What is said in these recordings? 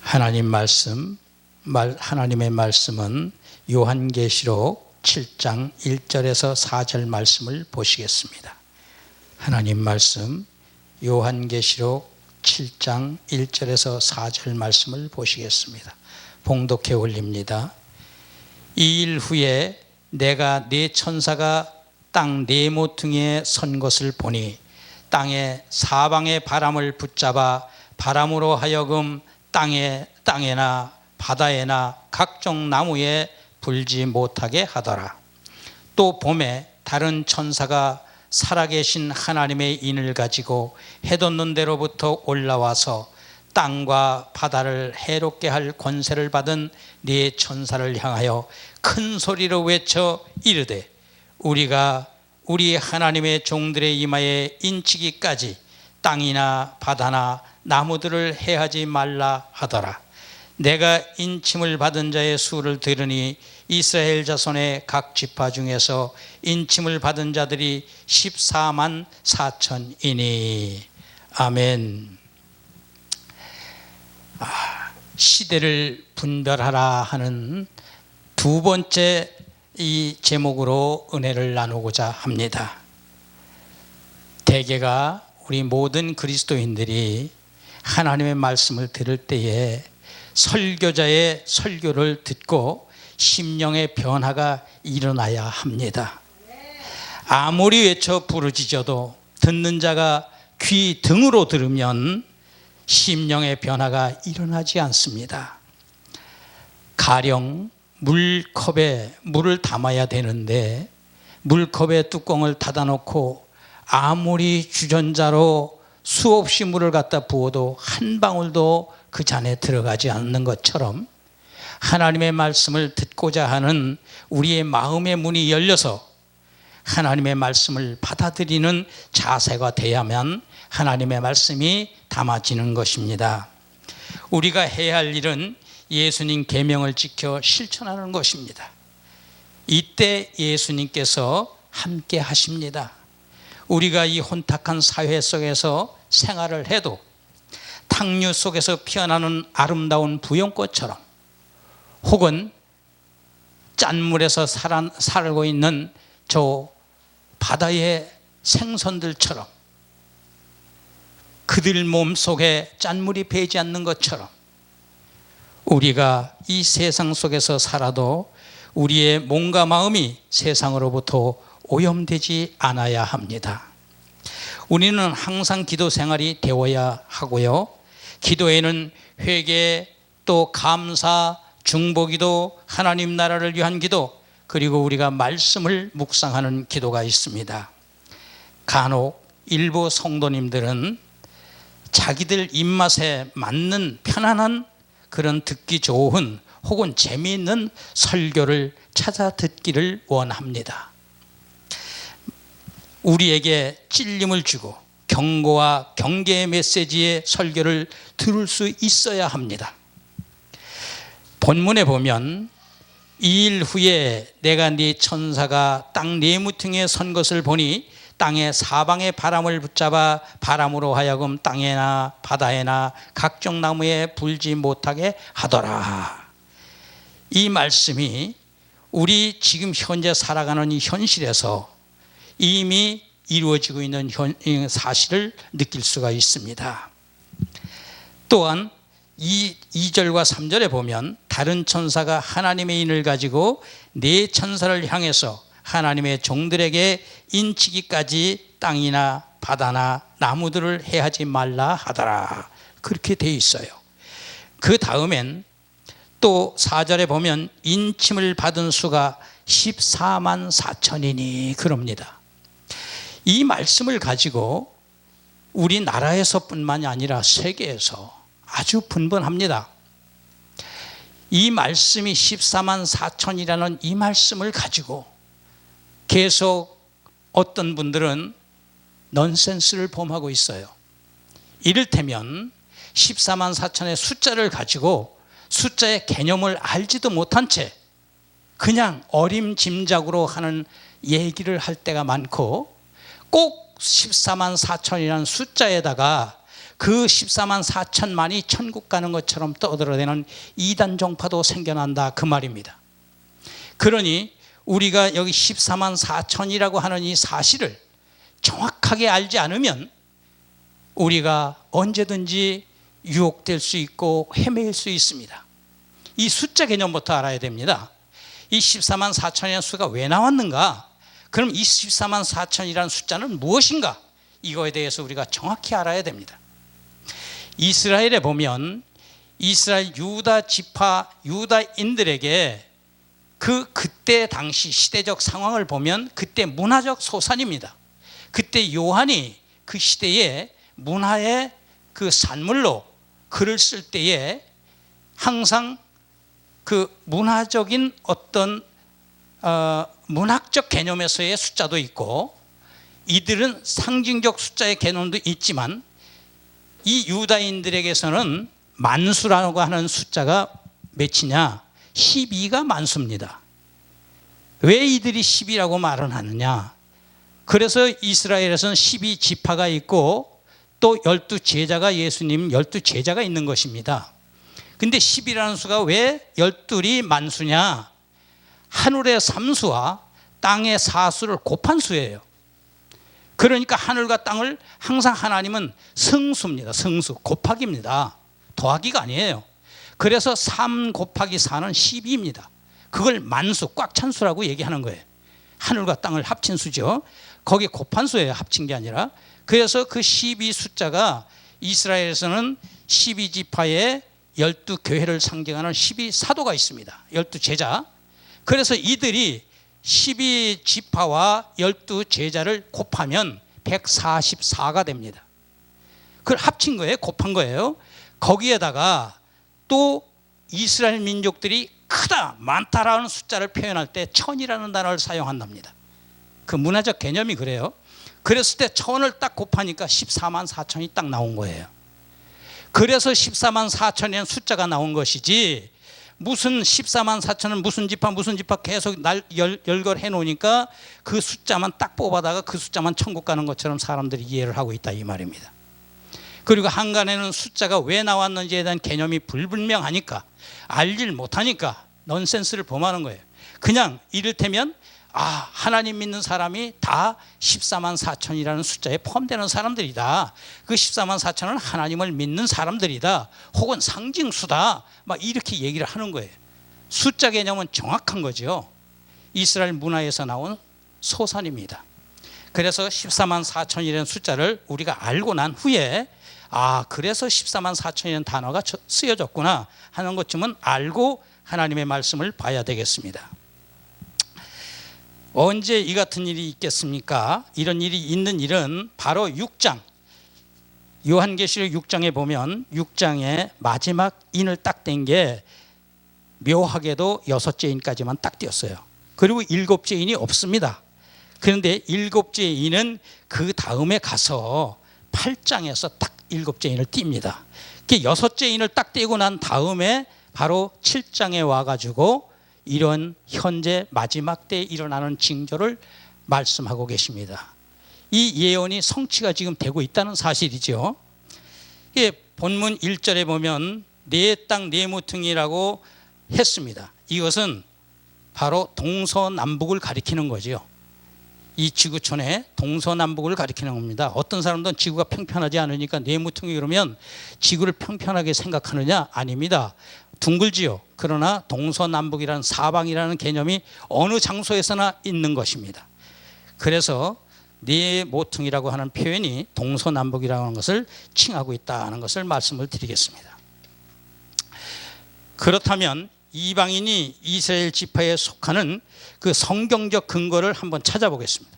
하나님의 말씀은 요한계시록 7장 1절에서 4절 말씀을 보시겠습니다. 하나님 말씀 요한계시록 7장 1절에서 4절 말씀을 보시겠습니다. 봉독해 올립니다. 이 일 후에 내가 네 천사가 땅 네 모퉁이에 선 것을 보니 땅의 사방의 바람을 붙잡아 바람으로 하여금 땅에나 바다에나 각종 나무에 불지 못하게 하더라. 또 봄에 다른 천사가 살아계신 하나님의 인을 가지고 해돋는 데로부터 올라와서 땅과 바다를 해롭게 할 권세를 받은 네 천사를 향하여 큰 소리로 외쳐 이르되 우리가 우리 하나님의 종들의 이마에 인치기까지 땅이나 바다나 나무들을 해하지 말라 하더라. 내가 인침을 받은 자의 수를 들으니 이스라엘 자손의 각 지파 중에서 인침을 받은 자들이 14만 4천이니 아멘. 시대를 분별하라 하는 두 번째 이 제목으로 은혜를 나누고자 합니다. 대개가 우리 모든 그리스도인들이 하나님의 말씀을 들을 때에 설교자의 설교를 듣고 심령의 변화가 일어나야 합니다. 아무리 외쳐 부르짖어도 듣는 자가 귀 등으로 들으면 심령의 변화가 일어나지 않습니다. 가령 물컵에 물을 담아야 되는데 물컵의 뚜껑을 닫아놓고 아무리 주전자로 수없이 물을 갖다 부어도 한 방울도 그 잔에 들어가지 않는 것처럼 하나님의 말씀을 듣고자 하는 우리의 마음의 문이 열려서 하나님의 말씀을 받아들이는 자세가 돼야만 하나님의 말씀이 담아지는 것입니다. 우리가 해야 할 일은 예수님 계명을 지켜 실천하는 것입니다. 이때 예수님께서 함께 하십니다. 우리가 이 혼탁한 사회 속에서 생활을 해도 탕류 속에서 피어나는 아름다운 부영꽃처럼 혹은 짠물에서 살고 있는 저 바다의 생선들처럼 그들 몸속에 짠물이 배지 않는 것처럼 우리가 이 세상 속에서 살아도 우리의 몸과 마음이 세상으로부터 오염되지 않아야 합니다. 우리는 항상 기도 생활이 되어야 하고요. 기도에는 회개, 또 감사, 중보기도, 하나님 나라를 위한 기도, 그리고 우리가 말씀을 묵상하는 기도가 있습니다. 간혹 일부 성도님들은 자기들 입맛에 맞는 편안한 그런 듣기 좋은 혹은 재미있는 설교를 찾아 듣기를 원합니다. 우리에게 찔림을 주고 경고와 경계의 메시지의 설교를 들을 수 있어야 합니다. 본문에 보면 이 일 후에 내가 네 천사가 땅 네 무퉁이에 선 것을 보니 땅의 사방의 바람을 붙잡아 바람으로 하여금 땅에나 바다에나 각종 나무에 불지 못하게 하더라. 이 말씀이 우리 지금 현재 살아가는 이 현실에서 이미 이루어지고 있는 사실을 느낄 수가 있습니다. 또한 2절과 3절에 보면 다른 천사가 하나님의 인을 가지고 네 천사를 향해서 하나님의 종들에게 인치기까지 땅이나 바다나 나무들을 해하지 말라 하더라. 그렇게 돼 있어요. 그 다음엔 또 4절에 보면 인침을 받은 수가 14만 4천이니 그럽니다. 이 말씀을 가지고 우리나라에서뿐만이 아니라 세계에서 아주 분분합니다. 이 말씀이 14만 4천이라는 이 말씀을 가지고 계속 어떤 분들은 넌센스를 범하고 있어요. 이를테면 14만 4천의 숫자를 가지고 숫자의 개념을 알지도 못한 채 그냥 어림짐작으로 하는 얘기를 할 때가 많고 꼭 14만 4천이라는 숫자에다가 그 14만 4천만이 천국 가는 것처럼 떠들어대는 이단 종파도 생겨난다 그 말입니다. 그러니 우리가 여기 14만 4천이라고 하는 이 사실을 정확하게 알지 않으면 우리가 언제든지 유혹될 수 있고 헤매일 수 있습니다. 이 숫자 개념부터 알아야 됩니다. 이 14만 4천이라는 수가 왜 나왔는가? 그럼 이 14만 4천이라는 숫자는 무엇인가? 이거에 대해서 우리가 정확히 알아야 됩니다. 이스라엘에 보면 이스라엘 유다 지파 유다인들에게 그때 당시 시대적 상황을 보면 그때 문화적 소산입니다. 그때 요한이 그 시대의 문화의 그 산물로 글을 쓸 때에 항상 그 문화적인 어떤 문학적 개념에서의 숫자도 있고 이들은 상징적 숫자의 개념도 있지만 이 유다인들에게서는 만수라고 하는 숫자가 몇이냐? 12가 만수입니다. 왜 이들이 10이라고 말을 하느냐? 그래서 이스라엘에서는 12지파가 있고 또 12제자가 예수님 12제자가 있는 것입니다. 근데 10이라는 수가 왜 12이 만수냐? 하늘의 3수와 땅의 4수를 곱한 수예요. 그러니까 하늘과 땅을 항상 하나님은 성수입니다. 성수, 곱하기입니다. 더하기가 아니에요. 그래서 3 곱하기 4는 12입니다. 그걸 만수, 꽉 찬 수라고 얘기하는 거예요. 하늘과 땅을 합친 수죠. 거기 곱한 수예요. 합친 게 아니라. 그래서 그 12 숫자가 이스라엘에서는 12지파의 12교회를 상징하는 12사도가 있습니다. 12제자. 그래서 이들이 12지파와 12제자를 곱하면 144가 됩니다. 그걸 합친 거예요. 곱한 거예요. 거기에다가 또 이스라엘 민족들이 크다, 많다라는 숫자를 표현할 때 천이라는 단어를 사용한답니다. 그 문화적 개념이 그래요. 그랬을 때 천을 딱 곱하니까 14만 4천이 딱 나온 거예요. 그래서 14만 4천이라는 숫자가 나온 것이지 무슨 14만 4천은 무슨 지파 계속 열거해 놓으니까 그 숫자만 딱 뽑아다가 그 숫자만 천국 가는 것처럼 사람들이 이해를 하고 있다 이 말입니다. 그리고 한간에는 숫자가 왜 나왔는지에 대한 개념이 불분명하니까 알질 못하니까 넌센스를 범하는 거예요. 그냥 이를테면 하나님 믿는 사람이 다 14만 4천이라는 숫자에 포함되는 사람들이다. 그 14만 4천은 하나님을 믿는 사람들이다. 혹은 상징수다. 막 이렇게 얘기를 하는 거예요. 숫자 개념은 정확한 거죠. 이스라엘 문화에서 나온 소산입니다. 그래서 14만 4천이라는 숫자를 우리가 알고 난 후에 그래서 14만 4천이라는 단어가 쓰여졌구나 하는 것쯤은 알고 하나님의 말씀을 봐야 되겠습니다. 언제 이 같은 일이 있겠습니까? 이런 일이 있는 일은 바로 6장 요한계시록 6장에 보면 6장의 마지막 인을 딱 뗀 게 묘하게도 6째 인까지만 딱 띄었어요. 그리고 7째 인이 없습니다. 그런데 7째 인은 그 다음에 가서 8장에서 딱 7째 인을 띱니다. 6째 인을 딱 떼고 난 다음에 바로 7장에 와가지고 이런 현재 마지막 때에 일어나는 징조를 말씀하고 계십니다. 이 예언이 성취가 지금 되고 있다는 사실이죠. 본문 1절에 보면 네 땅 네 모퉁이라고 했습니다. 이것은 바로 동서남북을 가리키는 거죠. 이 지구촌의 동서남북을 가리키는 겁니다. 어떤 사람들은 지구가 평평하지 않으니까 네 모퉁이 그러면 지구를 평평하게 생각하느냐? 아닙니다. 둥글지요. 그러나 동서남북이라는 사방이라는 개념이 어느 장소에서나 있는 것입니다. 그래서 네 모퉁이라고 하는 표현이 동서남북이라고 하는 것을 칭하고 있다는 것을 말씀을 드리겠습니다. 그렇다면 이방인이 이스라엘 지파에 속하는 그 성경적 근거를 한번 찾아보겠습니다.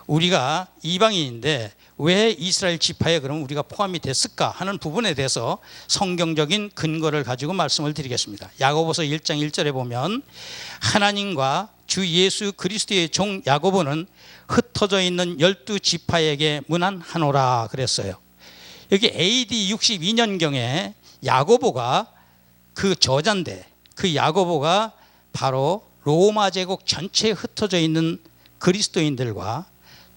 우리가 이방인인데 왜 이스라엘 지파에 그럼 우리가 포함이 됐을까 하는 부분에 대해서 성경적인 근거를 가지고 말씀을 드리겠습니다. 야고보서 1장 1절에 보면 하나님과 주 예수 그리스도의 종 야고보는 흩어져 있는 12지파에게 문안하노라 그랬어요. 여기 AD 62년경에 야고보가 그 저자인데 그 야고보가 바로 로마 제국 전체에 흩어져 있는 그리스도인들과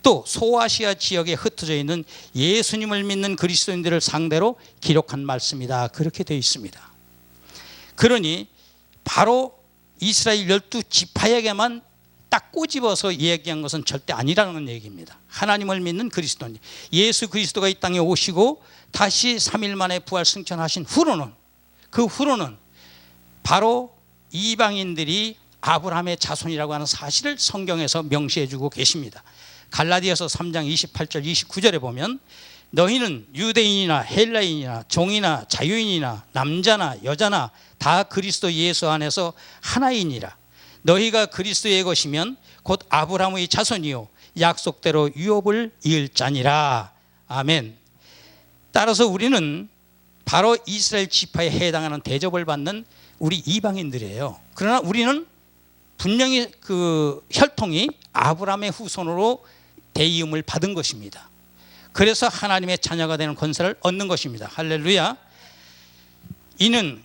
또 소아시아 지역에 흩어져 있는 예수님을 믿는 그리스도인들을 상대로 기록한 말씀이다. 그렇게 되어 있습니다. 그러니 바로 이스라엘 12지파에게만 딱 꼬집어서 얘기한 것은 절대 아니라는 얘기입니다. 하나님을 믿는 그리스도인, 예수 그리스도가 이 땅에 오시고 다시 3일 만에 부활 승천하신 후로는, 그 후로는 바로 이방인들이 아브라함의 자손이라고 하는 사실을 성경에서 명시해 주고 계십니다. 갈라디아서 3장 28절 29절에 보면 너희는 유대인이나 헬라인이나 종이나 자유인이나 남자나 여자나 다 그리스도 예수 안에서 하나이니라. 너희가 그리스도의 것이면 곧 아브라함의 자손이요 약속대로 유업을 이을 자니라. 아멘. 따라서 우리는 바로 이스라엘 지파에 해당하는 대접을 받는 우리 이방인들이에요. 그러나 우리는 분명히 그 혈통이 아브라함의 후손으로 대이음을 받은 것입니다. 그래서 하나님의 자녀가 되는 권세를 얻는 것입니다. 할렐루야. 이는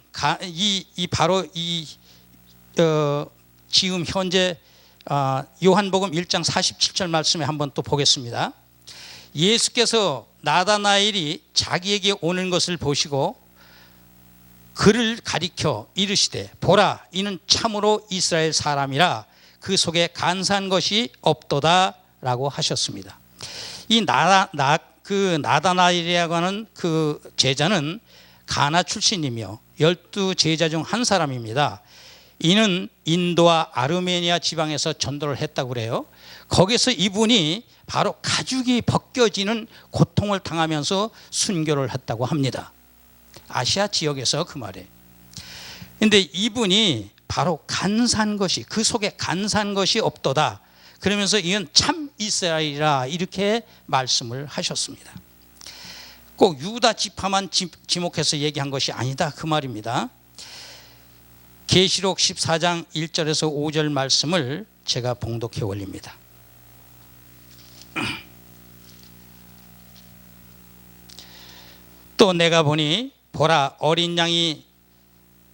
바로 지금 현재 요한복음 1장 47절 말씀에 한번 또 보겠습니다. 예수께서 나다나엘이 자기에게 오는 것을 보시고 그를 가리켜 이르시되 보라 이는 참으로 이스라엘 사람이라 그 속에 간사한 것이 없도다 라고 하셨습니다. 이 나다나엘이라고 하는 그 제자는 가나 출신이며 12제자 중 한 사람입니다. 이는 인도와 아르메니아 지방에서 전도를 했다고 그래요. 거기서 이분이 바로 가죽이 벗겨지는 고통을 당하면서 순교를 했다고 합니다. 아시아 지역에서 그 말에. 근데 이분이 바로 간사한 것이, 그 속에 간사한 것이 없도다. 그러면서 이건 참 이스라엘이라 이렇게 말씀을 하셨습니다. 꼭 유다 지파만 지목해서 얘기한 것이 아니다 그 말입니다. 계시록 14장 1절에서 5절 말씀을 제가 봉독해 올립니다. 또 내가 보니 보라 어린 양이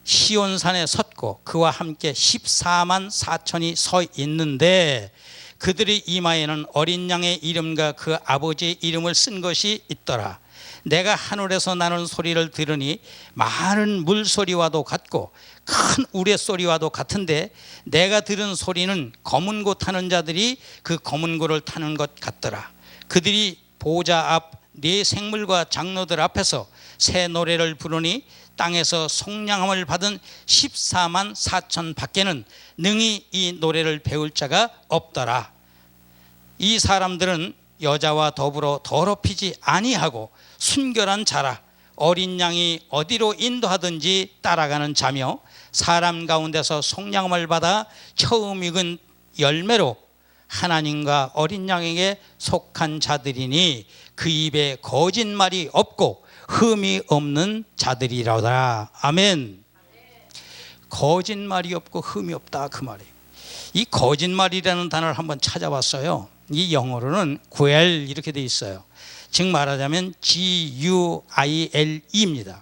시온산에 섰고 그와 함께 14만 4천이 서 있는데 그들의 이마에는 어린 양의 이름과 그 아버지의 이름을 쓴 것이 있더라. 내가 하늘에서 나는 소리를 들으니 많은 물소리와도 같고 큰 우레소리와도 같은데 내가 들은 소리는 검은 고 타는 자들이 그 검은 고를 타는 것 같더라. 그들이 보좌 앞 네 생물과 장로들 앞에서 새 노래를 부르니 땅에서 속량함을 받은 14만 4천 밖에는 능히 이 노래를 배울 자가 없더라. 이 사람들은 여자와 더불어 더럽히지 아니하고 순결한 자라. 어린 양이 어디로 인도하든지 따라가는 자며 사람 가운데서 속량함을 받아 처음 익은 열매로 하나님과 어린 양에게 속한 자들이니 그 입에 거짓말이 없고 흠이 없는 자들이라더라. 아멘. 거짓말이 없고 흠이 없다 그 말이에요. 이 거짓말이라는 단어를 한번 찾아봤어요. 이 영어로는 구엘 이렇게 돼 있어요. 즉 말하자면 G-U-I-L-E입니다.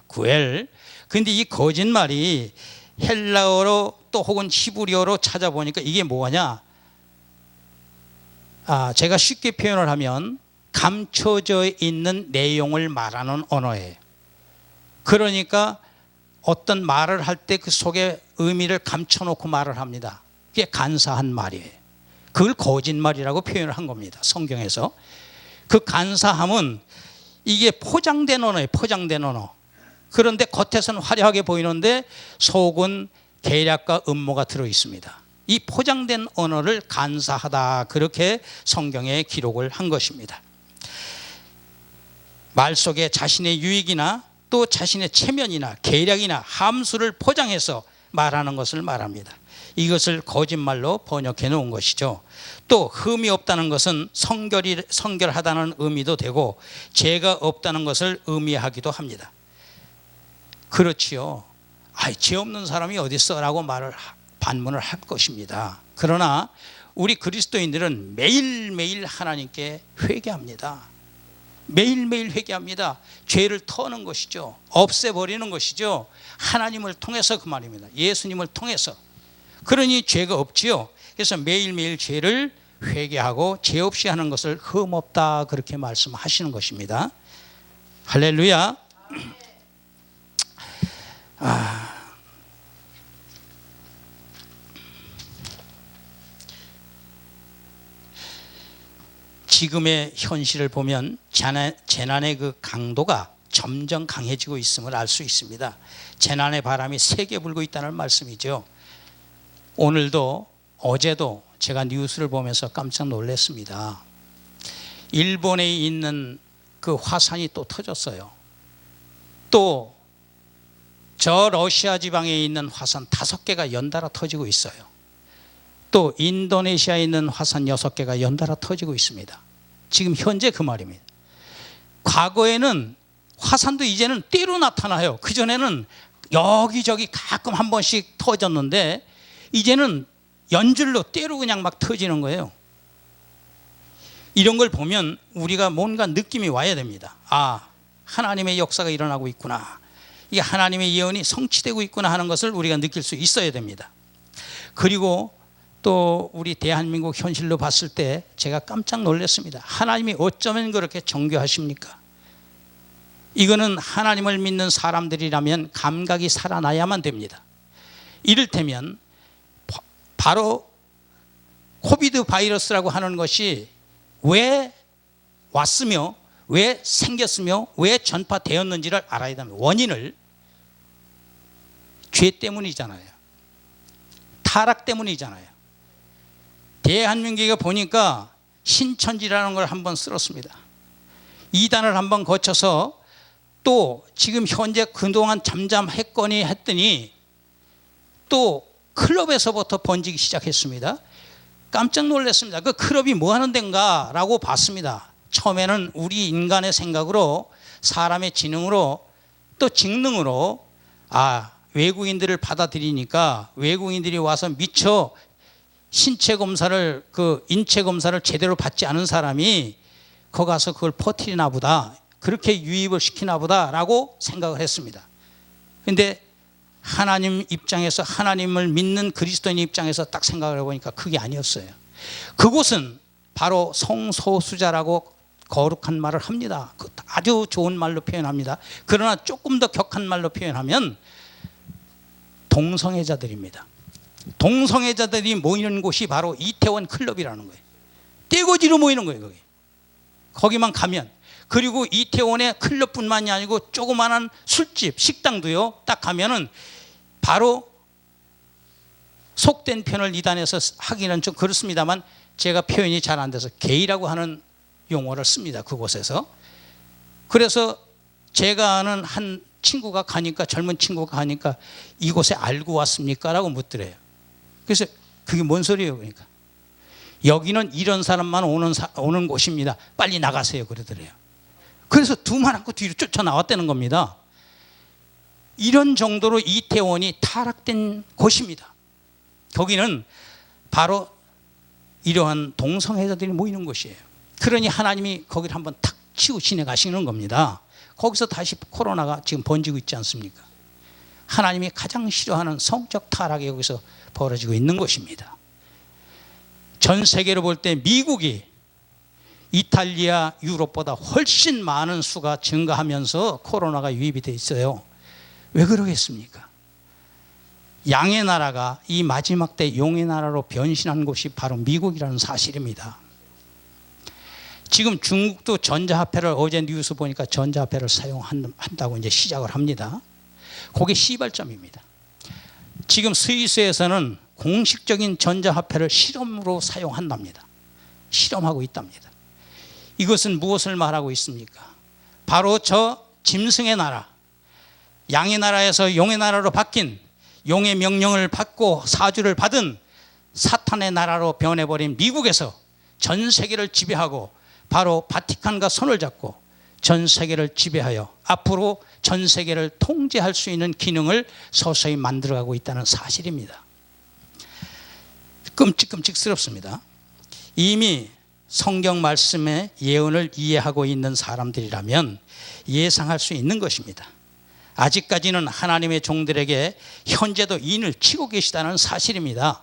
구엘. 근데 이 거짓말이 헬라어로 또 혹은 히브리어로 찾아보니까 이게 뭐냐? 제가 쉽게 표현을 하면 감춰져 있는 내용을 말하는 언어예요. 그러니까 어떤 말을 할 때 그 속에 의미를 감춰놓고 말을 합니다. 그게 간사한 말이에요. 그걸 거짓말이라고 표현을 한 겁니다. 성경에서. 그 간사함은 이게 포장된 언어예요. 포장된 언어. 그런데 겉에서는 화려하게 보이는데 속은 계략과 음모가 들어 있습니다. 이 포장된 언어를 간사하다 그렇게 성경에 기록을 한 것입니다. 말 속에 자신의 유익이나 또 자신의 체면이나 계략이나 함수를 포장해서 말하는 것을 말합니다. 이것을 거짓말로 번역해 놓은 것이죠. 또 흠이 없다는 것은 성결하다는 의미도 되고 죄가 없다는 것을 의미하기도 합니다. 그렇지요. 죄 없는 사람이 어디 있어라고 반문을 할 것입니다. 그러나 우리 그리스도인들은 매일매일 하나님께 회개합니다. 매일매일 회개합니다. 죄를 터는 것이죠. 없애버리는 것이죠. 하나님을 통해서 그 말입니다. 예수님을 통해서. 그러니 죄가 없지요. 그래서 매일매일 죄를 회개하고 죄 없이 하는 것을 흠없다 그렇게 말씀하시는 것입니다. 할렐루야. 지금의 현실을 보면 재난의 그 강도가 점점 강해지고 있음을 알 수 있습니다. 재난의 바람이 세게 불고 있다는 말씀이죠. 오늘도 어제도 제가 뉴스를 보면서 깜짝 놀랐습니다. 일본에 있는 그 화산이 또 터졌어요. 또 저 러시아 지방에 있는 화산 5개가 연달아 터지고 있어요. 또 인도네시아에 있는 화산 6개가 연달아 터지고 있습니다. 지금 현재 그 말입니다. 과거에는 화산도 이제는 때로 나타나요. 그전에는 여기저기 가끔 한 번씩 터졌는데 이제는 연줄로 때로 그냥 막 터지는 거예요. 이런 걸 보면 우리가 뭔가 느낌이 와야 됩니다. 아, 하나님의 역사가 일어나고 있구나. 이게 하나님의 예언이 성취되고 있구나 하는 것을 우리가 느낄 수 있어야 됩니다. 그리고 또 우리 대한민국 현실로 봤을 때 제가 깜짝 놀랐습니다. 하나님이 어쩌면 그렇게 정교하십니까? 이거는 하나님을 믿는 사람들이라면 감각이 살아나야만 됩니다. 이를테면 바로 코비드 바이러스라고 하는 것이 왜 왔으며 왜 생겼으며 왜 전파되었는지를 알아야 됩니다. 원인을 죄 때문이잖아요. 타락 때문이잖아요. 대한민국에 보니까 신천지라는 걸 한번 쓸었습니다. 이단을 한번 거쳐서 또 지금 현재 그동안 잠잠했거니 했더니 또 클럽에서부터 번지기 시작했습니다. 깜짝 놀랐습니다. 그 클럽이 뭐 하는 데인가 라고 봤습니다. 처음에는 우리 인간의 생각으로 사람의 지능으로 또 직능으로 외국인들을 받아들이니까 외국인들이 와서 미처 신체 검사를 인체 검사를 제대로 받지 않은 사람이 거기 가서 그걸 퍼뜨리나 보다, 그렇게 유입을 시키나 보다라고 생각을 했습니다. 그런데 하나님 입장에서, 하나님을 믿는 그리스도인 입장에서 딱 생각을 해보니까 그게 아니었어요. 그곳은 바로 성소수자라고 거룩한 말을 합니다. 아주 좋은 말로 표현합니다. 그러나 조금 더 격한 말로 표현하면 동성애자들입니다. 동성애자들이 모이는 곳이 바로 이태원 클럽이라는 거예요. 떼거지로 모이는 거예요. 거기만 가면. 그리고 이태원의 클럽뿐만이 아니고 조그마한 술집, 식당도요. 딱 가면은 바로 속된 표현을 이단에서 하기는 좀 그렇습니다만 제가 표현이 잘 안 돼서 게이라고 하는 용어를 씁니다. 그곳에서. 그래서 제가 아는 한 친구가 가니까, 젊은 친구가 가니까 이곳에 알고 왔습니까? 라고 묻더래요. 그래서 그게 뭔 소리예요? 그러니까 여기는 이런 사람만 오는 곳입니다. 빨리 나가세요. 그러더래요. 그래서 두만 안고 뒤로 쫓아나왔다는 겁니다. 이런 정도로 이태원이 타락된 곳입니다. 거기는 바로 이러한 동성애자들이 모이는 곳이에요. 그러니 하나님이 거기를 한번 탁 치고 지나가시는 겁니다. 거기서 다시 코로나가 지금 번지고 있지 않습니까? 하나님이 가장 싫어하는 성적 타락이 여기서 벌어지고 있는 것입니다. 전 세계로 볼 때 미국이 이탈리아, 유럽보다 훨씬 많은 수가 증가하면서 코로나가 유입이 돼 있어요. 왜 그러겠습니까? 양의 나라가 이 마지막 때 용의 나라로 변신한 곳이 바로 미국이라는 사실입니다. 지금 중국도 전자화폐를, 어제 뉴스 보니까 전자화폐를 사용한다고 이제 시작을 합니다. 그게 시발점입니다. 지금 스위스에서는 공식적인 전자화폐를 실험으로 사용한답니다. 실험하고 있답니다. 이것은 무엇을 말하고 있습니까? 바로 저 짐승의 나라, 양의 나라에서 용의 나라로 바뀐, 용의 명령을 받고 사주를 받은 사탄의 나라로 변해버린 미국에서 전 세계를 지배하고 바로 바티칸과 손을 잡고 전 세계를 지배하여 앞으로 전 세계를 통제할 수 있는 기능을 서서히 만들어가고 있다는 사실입니다. 끔찍끔찍스럽습니다. 이미 성경 말씀의 예언을 이해하고 있는 사람들이라면 예상할 수 있는 것입니다. 아직까지는 하나님의 종들에게 현재도 인을 치고 계시다는 사실입니다.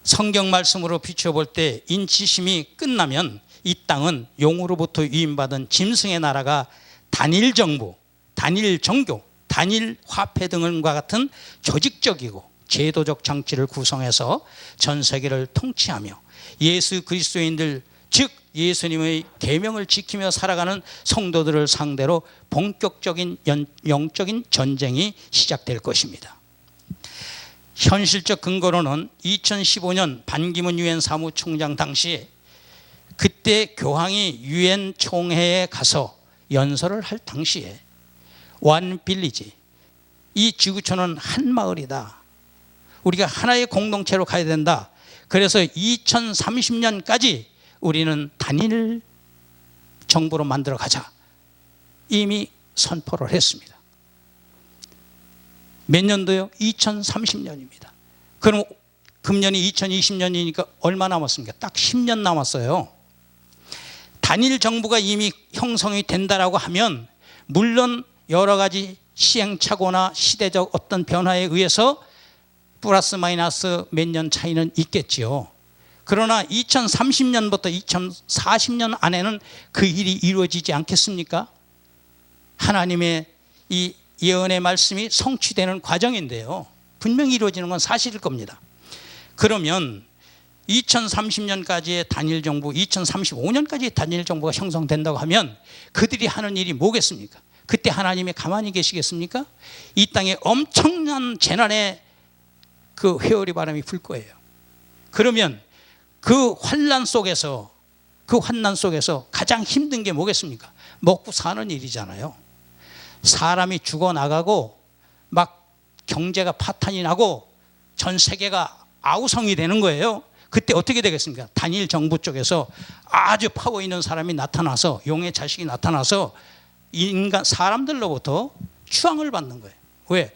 성경 말씀으로 비춰볼 때 인치심이 끝나면 이 땅은 용으로부터 위임받은 짐승의 나라가 단일 정부, 단일 종교, 단일 화폐 등과 같은 조직적이고 제도적 장치를 구성해서 전 세계를 통치하며 예수 그리스도인들, 즉 예수님의 계명을 지키며 살아가는 성도들을 상대로 본격적인 영적인 전쟁이 시작될 것입니다. 현실적 근거로는 2015년 반기문 유엔 사무총장 당시에 그때 교황이 유엔 총회에 가서 연설을 할 당시에 원 빌리지, 이 지구촌은 한 마을이다, 우리가 하나의 공동체로 가야 된다, 그래서 2030년까지 우리는 단일 정부로 만들어 가자, 이미 선포를 했습니다. 몇 년도요? 2030년입니다. 그럼 금년이 2020년이니까 얼마 남았습니까? 딱 10년 남았어요. 단일 정부가 이미 형성이 된다라고 하면 물론 여러 가지 시행착오나 시대적 어떤 변화에 의해서 플러스 마이너스 몇 년 차이는 있겠지요. 그러나 2030년부터 2040년 안에는 그 일이 이루어지지 않겠습니까? 하나님의 이 예언의 말씀이 성취되는 과정인데요, 분명히 이루어지는 건 사실일 겁니다. 그러면 2030년까지의 단일 정부, 2035년까지 단일 정부가 형성된다고 하면 그들이 하는 일이 뭐겠습니까? 그때 하나님이 가만히 계시겠습니까? 이 땅에 엄청난 재난의 그 회오리 바람이 불 거예요. 그러면 그 환난 속에서 가장 힘든 게 뭐겠습니까? 먹고 사는 일이잖아요. 사람이 죽어나가고 막 경제가 파탄이 나고 전 세계가 아우성이 되는 거예요. 그때 어떻게 되겠습니까? 단일 정부 쪽에서 아주 파워 있는 사람이 나타나서, 용의 자식이 나타나서 사람들로부터 추앙을 받는 거예요. 왜?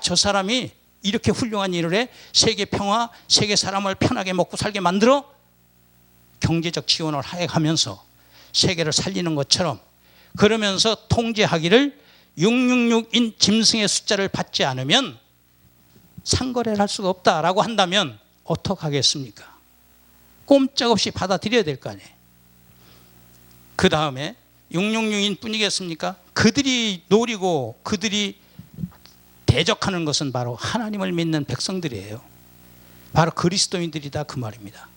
저 사람이 이렇게 훌륭한 일을 해, 세계 평화, 세계 사람을 편하게 먹고 살게 만들어 경제적 지원을 하면서 세계를 살리는 것처럼, 그러면서 통제하기를 666인 짐승의 숫자를 받지 않으면 상거래를 할 수가 없다라고 한다면 어떡하겠습니까? 꼼짝없이 받아들여야 될 거 아니에요. 그 다음에 666인 뿐이겠습니까? 그들이 노리고 그들이 대적하는 것은 바로 하나님을 믿는 백성들이에요. 바로 그리스도인들이다, 그 말입니다.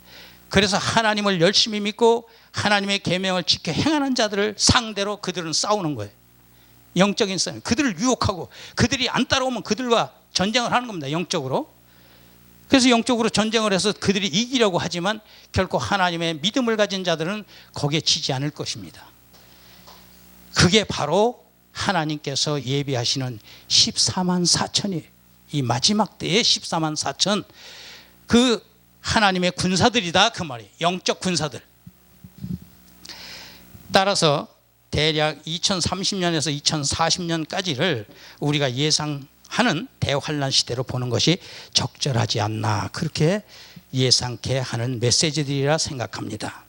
그래서 하나님을 열심히 믿고 하나님의 계명을 지켜 행하는 자들을 상대로 그들은 싸우는 거예요. 영적인 싸움. 그들을 유혹하고 그들이 안 따라오면 그들과 전쟁을 하는 겁니다, 영적으로. 그래서 영적으로 전쟁을 해서 그들이 이기려고 하지만 결코 하나님의 믿음을 가진 자들은 거기에 지지 않을 것입니다. 그게 바로 하나님께서 예비하시는 14만 4천이, 이 마지막 때의 14만 4천, 그 하나님의 군사들이다, 그 말이에요. 영적 군사들. 따라서 대략 2030년에서 2040년까지를 우리가 예상하는 대환란 시대로 보는 것이 적절하지 않나, 그렇게 예상케 하는 메시지들이라 생각합니다.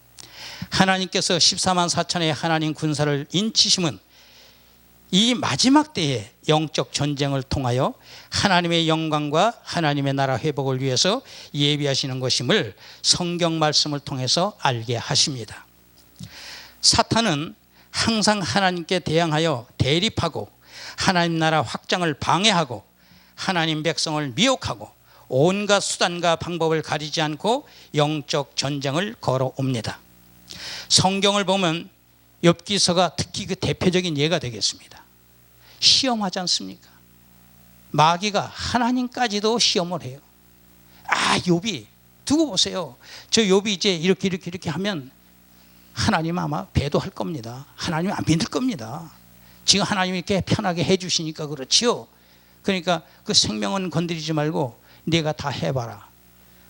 하나님께서 14만 4천의 하나님 군사를 인치심은 이 마지막 때의 영적 전쟁을 통하여 하나님의 영광과 하나님의 나라 회복을 위해서 예비하시는 것임을 성경 말씀을 통해서 알게 하십니다. 사탄은 항상 하나님께 대항하여 대립하고 하나님 나라 확장을 방해하고 하나님 백성을 미혹하고 온갖 수단과 방법을 가리지 않고 영적 전쟁을 걸어옵니다. 성경을 보면 욥기서가 특히 그 대표적인 예가 되겠습니다. 시험하지 않습니까? 마귀가 하나님까지도 시험을 해요. 욥이 두고 보세요. 저 욥이 이제 이렇게 하면 하나님 아마 배도할 겁니다. 하나님 안 믿을 겁니다. 지금 하나님이 이렇게 편하게 해주시니까 그렇지요. 그러니까 그 생명은 건드리지 말고 네가 다 해봐라.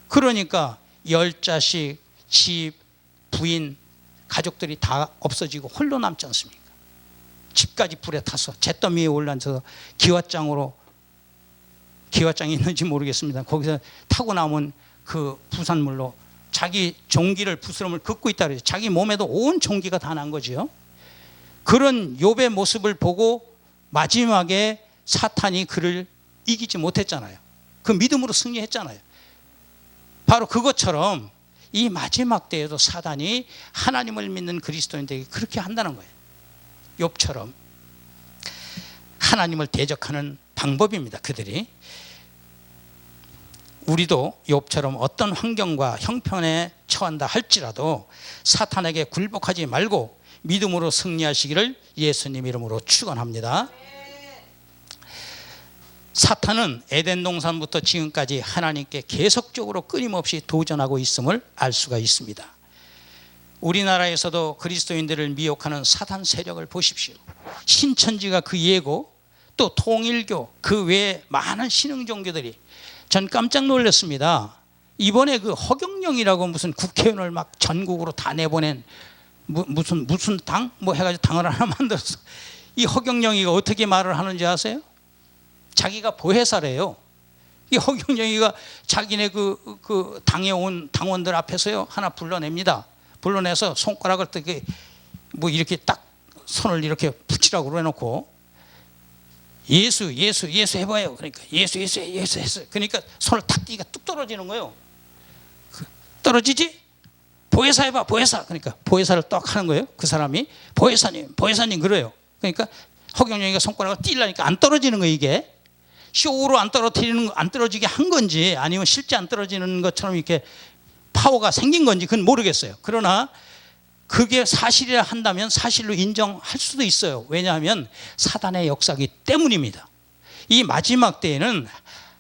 그러니까 10자식, 집, 부인, 가족들이 다 없어지고 홀로 남지 않습니까? 집까지 불에 타서 잿더미 위에 올라앉아서 기와장이 있는지 모르겠습니다. 거기서 타고 나온 그 부산물로 자기 종기를, 부스럼을 긋고 있다 그래요. 자기 몸에도 온 종기가 다 난 거죠. 그런 욥의 모습을 보고 마지막에 사탄이 그를 이기지 못했잖아요. 그 믿음으로 승리했잖아요. 바로 그것처럼 이 마지막 때에도 사단이 하나님을 믿는 그리스도인들에게 그렇게 한다는 거예요. 욥처럼 하나님을 대적하는 방법입니다. 그들이. 우리도 욥처럼 어떤 환경과 형편에 처한다 할지라도 사탄에게 굴복하지 말고 믿음으로 승리하시기를 예수님 이름으로 축원합니다. 사탄은 에덴 동산부터 지금까지 하나님께 계속적으로 끊임없이 도전하고 있음을 알 수가 있습니다. 우리나라에서도 그리스도인들을 미혹하는 사탄 세력을 보십시오. 신천지가 그 예고, 또 통일교, 그 외에 많은 신흥 종교들이, 전 깜짝 놀랐습니다. 이번에 그 허경영이라고 무슨 국회의원을 막 전국으로 다 내보낸 무슨 당? 뭐 해가지고 당을 하나 만들었어. 이 허경영이가 어떻게 말을 하는지 아세요? 자기가 보혜사래요. 이 허경영이가 자기네 그 당에 온 당원들 앞에서요 하나 불러냅니다. 불러내서 손가락을 뜨게 뭐 이렇게 딱 손을 이렇게 붙이라고 그래놓고 예수 해봐요. 그러니까 예수. 그러니까 손을 탁 띄니까 뚝 떨어지는 거예요. 떨어지지? 보혜사 해봐, 보혜사. 그러니까 보혜사를 떡 하는 거예요. 그 사람이 보혜사님 그래요. 그러니까 허경영이가 손가락을 띄려니까 안 떨어지는 거예요. 이게 쇼로 안 떨어지게 한 건지 아니면 실제 안 떨어지는 것처럼 이렇게 파워가 생긴 건지 그건 모르겠어요. 그러나 그게 사실이라 한다면 사실로 인정할 수도 있어요. 왜냐하면 사단의 역사이기 때문입니다. 이 마지막 때에는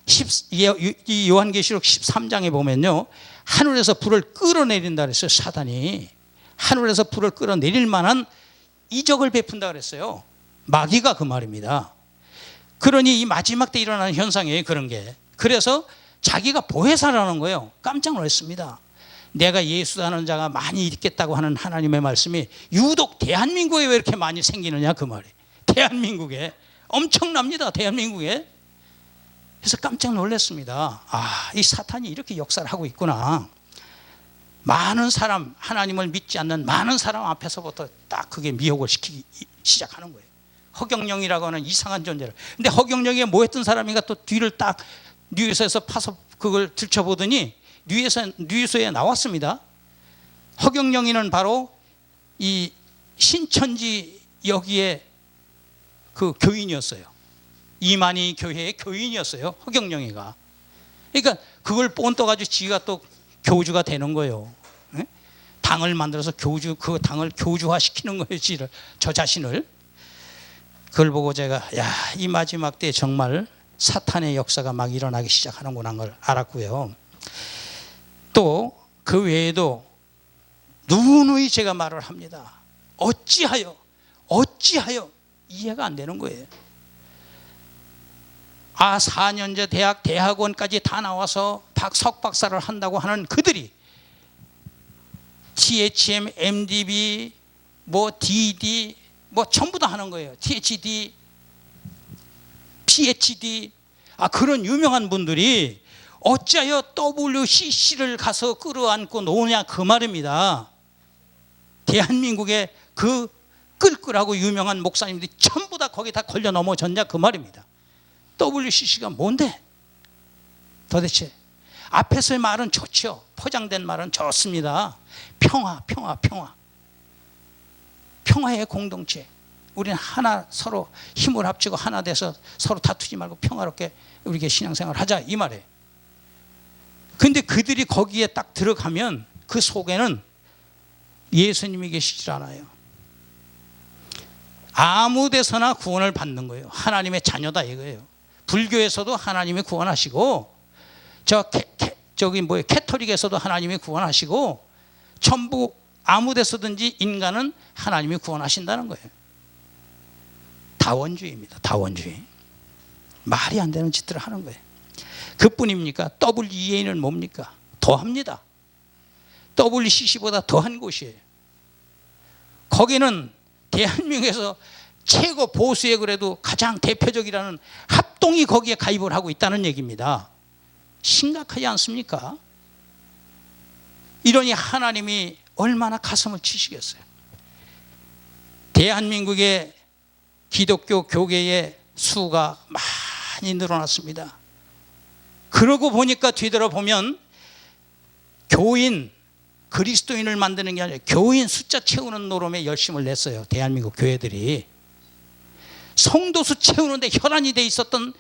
이 요한계시록 13장에 보면요, 하늘에서 불을 끌어내린다 그랬어요. 사단이 하늘에서 불을 끌어내릴 만한 이적을 베푼다 그랬어요. 마귀가 그 말입니다. 그러니 이 마지막 때 일어나는 현상이에요. 그런 게. 그래서 자기가 보혜사라는 거예요. 깜짝 놀랐습니다. 내가 예수라는 자가 많이 있겠다고 하는 하나님의 말씀이 유독 대한민국에 왜 이렇게 많이 생기느냐 그 말이에요. 대한민국에 엄청납니다. 대한민국에. 그래서 깜짝 놀랐습니다. 이 사탄이 이렇게 역사를 하고 있구나. 많은 사람, 하나님을 믿지 않는 많은 사람 앞에서부터 딱 그게 미혹을 시키기 시작하는 거예요. 허경영이라고 하는 이상한 존재를. 근데 허경영이 뭐 했던 사람인가 또 뒤를 딱 뉴스에서 파서 그걸 들춰보더니 뉴스에 나왔습니다. 허경영이는 바로 이 신천지 여기에 그 교인이었어요. 이만희 교회의 교인이었어요. 허경영이가. 그러니까 그걸 뽐떠가지고 지가 또 교주가 되는 거예요. 네? 당을 만들어서 그 당을 교주화시키는 거예요. 저 자신을. 그걸 보고 제가 이 마지막 때 정말 사탄의 역사가 막 일어나기 시작하는구나 하는 걸 알았고요. 또 그 외에도 누누이 제가 말을 합니다. 어찌하여 이해가 안 되는 거예요. 4년제 대학원까지 다 나와서 석박사를 한다고 하는 그들이 THM, MDB, DD 전부 다 하는 거예요. THD, PhD 그런 유명한 분들이 어찌하여 WCC를 가서 끌어안고 노냐 그 말입니다. 대한민국의 그 끌끌하고 유명한 목사님들이 전부 다 거기 다 걸려 넘어졌냐 그 말입니다. WCC가 뭔데? 도대체 앞에서의 말은 좋죠. 포장된 말은 좋습니다. 평화의 공동체. 우리는 하나 서로 힘을 합치고 하나 돼서 서로 다투지 말고 평화롭게 우리가 신앙생활을 하자 이 말이에요. 근데 그들이 거기에 딱 들어가면 그 속에는 예수님이 계시질 않아요. 아무 데서나 구원을 받는 거예요. 하나님의 자녀다 이거예요. 불교에서도 하나님이 구원하시고 캐톨릭에서도 하나님이 구원하시고 전부 아무 데서든지 인간은 하나님이 구원하신다는 거예요. 다원주의입니다. 다원주의. 말이 안 되는 짓들을 하는 거예요. 그뿐입니까? WEA는 뭡니까? 더합니다. WCC보다 더한 곳이에요. 거기는 대한민국에서 최고 보수의 그래도 가장 대표적이라는 합동이 거기에 가입을 하고 있다는 얘기입니다. 심각하지 않습니까? 이러니 하나님이 얼마나 가슴을 치시겠어요. 대한민국의 기독교 교계의 수가 많이 늘어났습니다. 그러고 보니까 뒤돌아보면 교인, 그리스도인을 만드는 게 아니라 교인 숫자 채우는 노름에 열심을 냈어요. 대한민국 교회들이. 성도 수 채우는데 혈안이 돼 있었던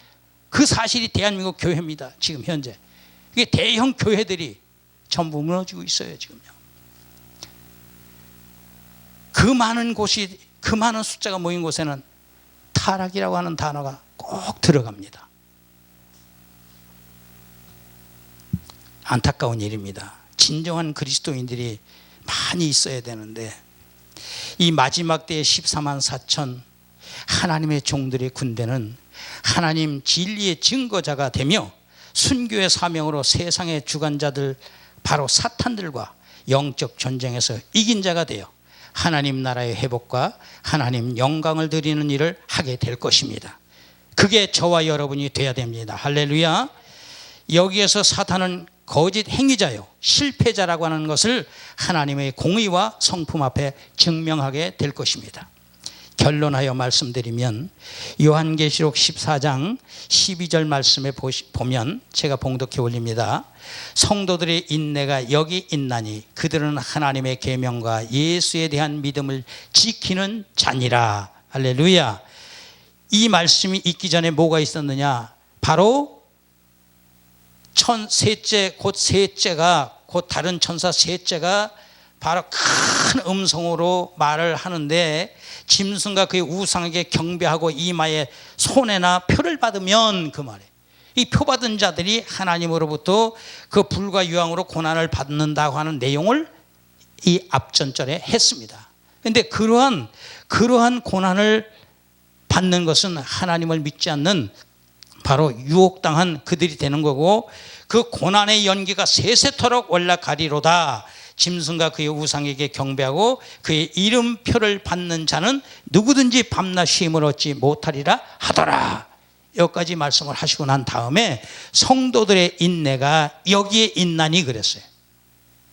그 사실이 대한민국 교회입니다. 지금 현재. 이게 대형 교회들이 전부 무너지고 있어요. 지금요. 그 많은 곳이, 그 많은 숫자가 모인 곳에는 타락이라고 하는 단어가 꼭 들어갑니다. 안타까운 일입니다. 진정한 그리스도인들이 많이 있어야 되는데 이 마지막 때의 14만 4천 하나님의 종들의 군대는 하나님 진리의 증거자가 되며 순교의 사명으로 세상의 주관자들 바로 사탄들과 영적 전쟁에서 이긴 자가 되어 하나님 나라의 회복과 하나님 영광을 드리는 일을 하게 될 것입니다. 그게 저와 여러분이 돼야 됩니다. 할렐루야. 여기에서 사탄은 거짓 행위자요 실패자라고 하는 것을 하나님의 공의와 성품 앞에 증명하게 될 것입니다. 결론하여 말씀드리면 요한계시록 14장 12절 말씀에 보면 제가 봉독해 올립니다. 성도들의 인내가 여기 있나니 그들은 하나님의 계명과 예수에 대한 믿음을 지키는 자니라. 할렐루야. 이 말씀이 있기 전에 뭐가 있었느냐? 바로 셋째, 곧 셋째가, 곧 다른 천사 셋째가 바로 큰 음성으로 말을 하는데 짐승과 그의 우상에게 경배하고 이마에 손해나 표를 받으면 그 말이에요. 이 표 받은 자들이 하나님으로부터 그 불과 유황으로 고난을 받는다고 하는 내용을 이 앞전절에 했습니다. 그런데 그러한 고난을 받는 것은 하나님을 믿지 않는 바로 유혹당한 그들이 되는 거고 그 고난의 연기가 세세토록 올라가리로다. 짐승과 그의 우상에게 경배하고 그의 이름표를 받는 자는 누구든지 밤낮 쉼을 얻지 못하리라 하더라. 여기까지 말씀을 하시고 난 다음에 성도들의 인내가 여기에 있나니 그랬어요.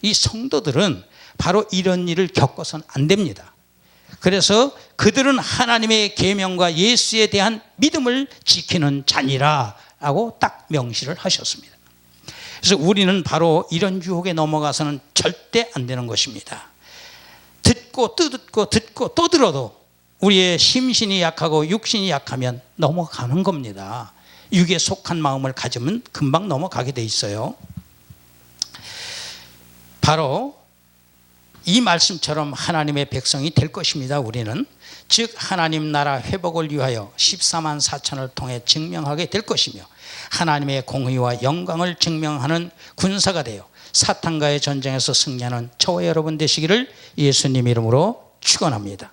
이 성도들은 바로 이런 일을 겪어서는 안 됩니다. 그래서 그들은 하나님의 계명과 예수에 대한 믿음을 지키는 자니라 라고 딱 명시를 하셨습니다. 그래서 우리는 바로 이런 유혹에 넘어가서는 절대 안 되는 것입니다. 듣고 또 들어도 우리의 심신이 약하고 육신이 약하면 넘어가는 겁니다. 육에 속한 마음을 가지면 금방 넘어가게 돼 있어요. 바로 이 말씀처럼 하나님의 백성이 될 것입니다. 우리는 즉 하나님 나라 회복을 위하여 14만 4천을 통해 증명하게 될 것이며 하나님의 공의와 영광을 증명하는 군사가 되어 사탄과의 전쟁에서 승리하는 저와 여러분 되시기를 예수님 이름으로 축원합니다.